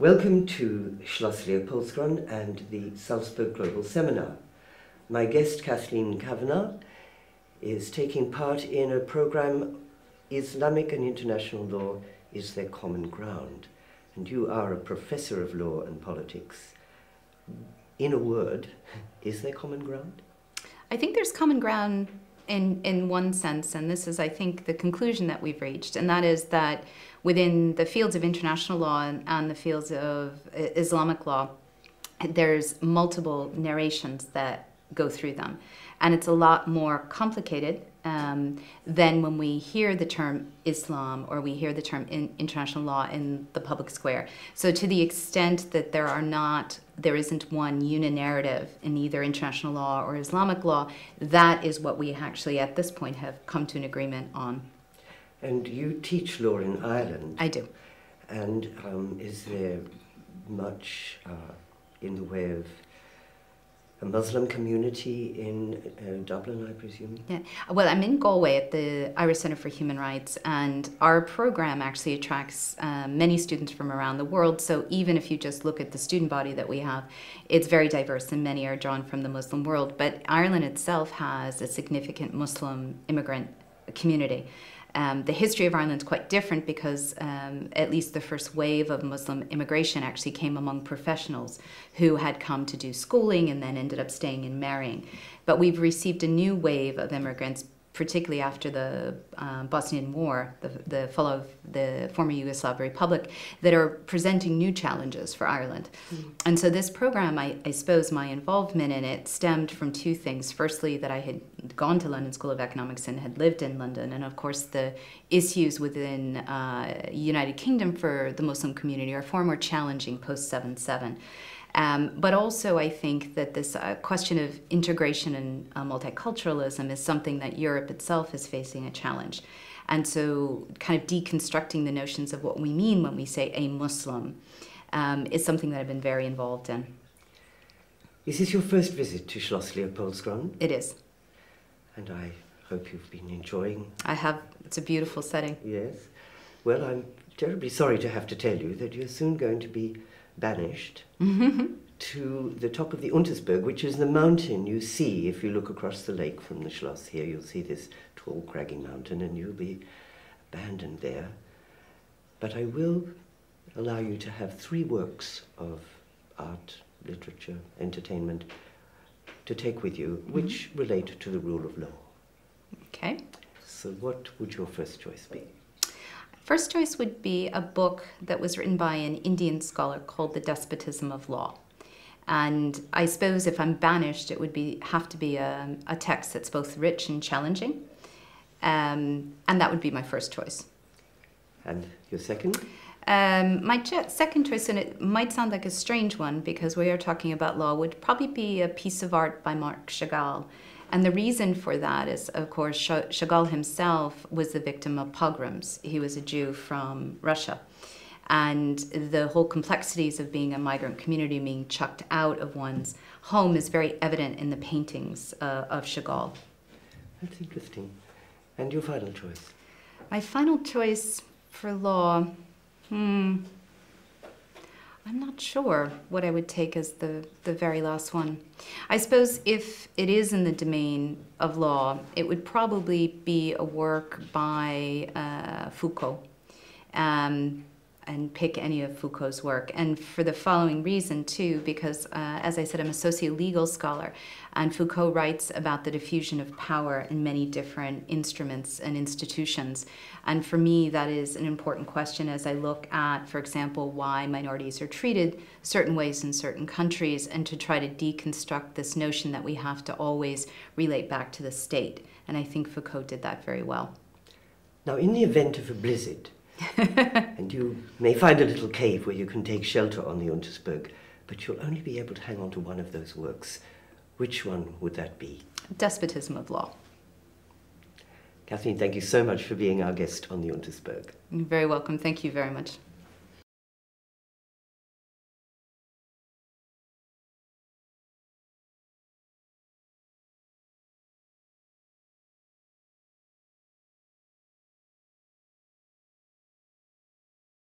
Welcome to Schloss Leopoldskron and the Salzburg Global Seminar. My guest, Kathleen Cavanaugh, is taking part in a program, Islamic and International Law is Their Common Ground. And you are a professor of law and politics. In a word, is there common ground? I think there's common ground in one sense, and this is, I think, the conclusion that we've reached, and that is that within the fields of international law and the fields of Islamic law, there's multiple narrations that go through them. And it's a lot more complicated than when we hear the term Islam or we hear the term international law in the public square. So to the extent that there isn't one unanarrative in either international law or Islamic law, that is what we actually at this point have come to an agreement on. And you teach law in Ireland. I do. And is there much in the way of a Muslim community in Dublin, I presume? Yeah. Well, I'm in Galway at the Irish Centre for Human Rights, and our program actually attracts many students from around the world. So even if you just look at the student body that we have, it's very diverse, and many are drawn from the Muslim world. But Ireland itself has a significant Muslim immigrant community. The history of Ireland is quite different because at least the first wave of Muslim immigration actually came among professionals who had come to do schooling and then ended up staying and marrying. But we've received a new wave of immigrants, particularly after the Bosnian War, the fall of the former Yugoslav Republic, that are presenting new challenges for Ireland. And so this program, I suppose my involvement in it stemmed from two things. Firstly, that I had gone to London School of Economics and had lived in London, and of course the issues within United Kingdom for the Muslim community are far more challenging post 7/7. But also I think that this question of integration and multiculturalism is something that Europe itself is facing a challenge. And so kind of deconstructing the notions of what we mean when we say a Muslim is something that I've been very involved in. Is this your first visit to Schloss Leopoldskron? It is. And I hope you've been enjoying. I have. It's a beautiful setting. Yes. Well, I'm terribly sorry to have to tell you that you're soon going to be banished to the top of the Untersberg, which is the mountain you see if you look across the lake from the Schloss here. You'll see this tall, craggy mountain, and you'll be abandoned there. But I will allow you to have 3 works of art, literature, entertainment to take with you, which relate to the rule of law. Okay. So what would your first choice be? First choice would be a book that was written by an Indian scholar called The Despotism of Law. And I suppose if I'm banished, it would have to be a text that's both rich and challenging. And that would be my first choice. And your second? My second choice, and it might sound like a strange one because we are talking about law, would probably be a piece of art by Marc Chagall. And the reason for that is, of course, Chagall himself was the victim of pogroms. He was a Jew from Russia. And the whole complexities of being a migrant community, being chucked out of one's home, is very evident in the paintings of Chagall. That's interesting. And your final choice? My final choice for law, I'm not sure what I would take as the very last one. I suppose if it is in the domain of law, it would probably be a work by Foucault, and pick any of Foucault's work. And for the following reason, too, because, as I said, I'm a socio-legal scholar, and Foucault writes about the diffusion of power in many different instruments and institutions. And for me, that is an important question as I look at, for example, why minorities are treated certain ways in certain countries, and to try to deconstruct this notion that we have to always relate back to the state. And I think Foucault did that very well. Now, in the event of a blizzard, and you may find a little cave where you can take shelter on the Untersberg, but you'll only be able to hang on to one of those works. Which one would that be? Despotism of Law. Kathleen, thank you so much for being our guest on the Untersberg. You're very welcome. Thank you very much.